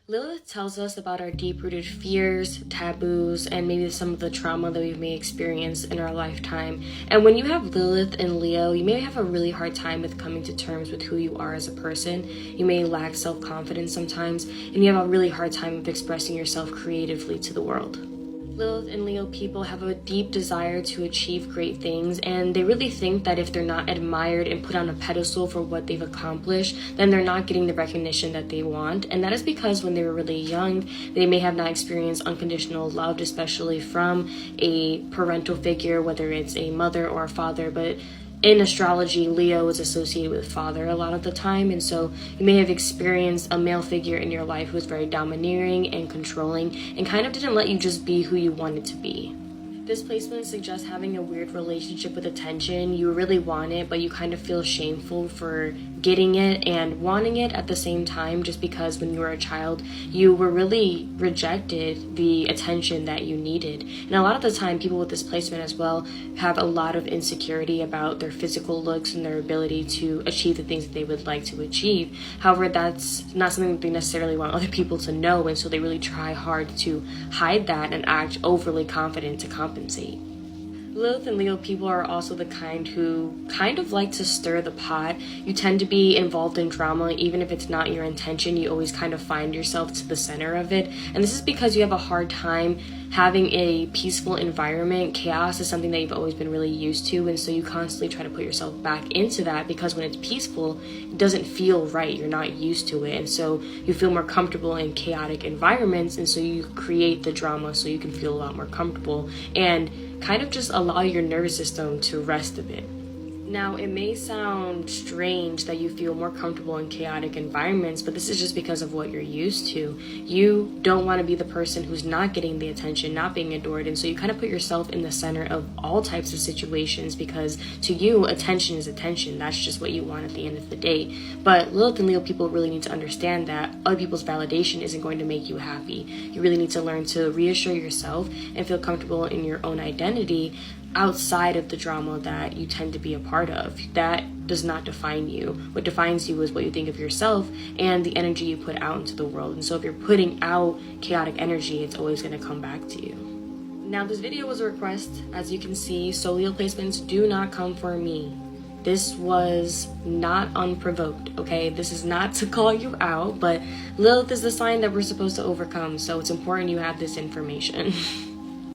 Lilith tells us about our deep-rooted fears, taboos, and maybe some of the trauma that we may experience in our lifetime. And when you have Lilith and Leo, you may have a really hard time with coming to terms with who you are as a person. You may lack self-confidence sometimes, and you have a really hard time of expressing yourself creatively to the world. Lilith and Leo people have a deep desire to achieve great things, and they really think that if they're not admired and put on a pedestal for what they've accomplished, then they're not getting the recognition that they want. And that is because when they were really young, they may have not experienced unconditional love, especially from a parental figure, whether it's a mother or a father. But in astrology, Leo is associated with father a lot of the time, and so you may have experienced a male figure in your life who was very domineering and controlling and kind of didn't let you just be who you wanted to be. This placement suggests having a weird relationship with attention. You really want it, but you kind of feel shameful for getting it and wanting it at the same time, just because when you were a child, you were really rejected the attention that you needed. And a lot of the time, people with this placement as well have a lot of insecurity about their physical looks and their ability to achieve the things that they would like to achieve. However, that's not something that they necessarily want other people to know, and so they really try hard to hide that and act overly confident to compensate. Lilith and Leo people are also the kind who kind of like to stir the pot. You tend to be involved in drama, even if it's not your intention. You always kind of find yourself to the center of it. And this is because you have a hard time having a peaceful environment. Chaos is something that you've always been really used to. And so you constantly try to put yourself back into that, because when it's peaceful, it doesn't feel right. You're not used to it. And so you feel more comfortable in chaotic environments. And so you create the drama so you can feel a lot more comfortable and kind of just allow your nervous system to rest a bit. Now, it may sound strange that you feel more comfortable in chaotic environments, but this is just because of what you're used to. You don't want to be the person who's not getting the attention, not being adored, and so you kind of put yourself in the center of all types of situations, because to you, attention is attention. That's just what you want at the end of the day. But Lilith and Leo people really need to understand that other people's validation isn't going to make you happy. You really need to learn to reassure yourself and feel comfortable in your own identity outside of the drama that you tend to be a part of. That does not define you. What defines you is what you think of yourself and the energy you put out into the world. And so if you're putting out chaotic energy, it's always going to come back to you. Now, this video was a request, as you can see, so Leo placements do not come for me. This was not unprovoked, okay? This is not to call you out, but Lilith is the sign that we're supposed to overcome, so it's important you have this information.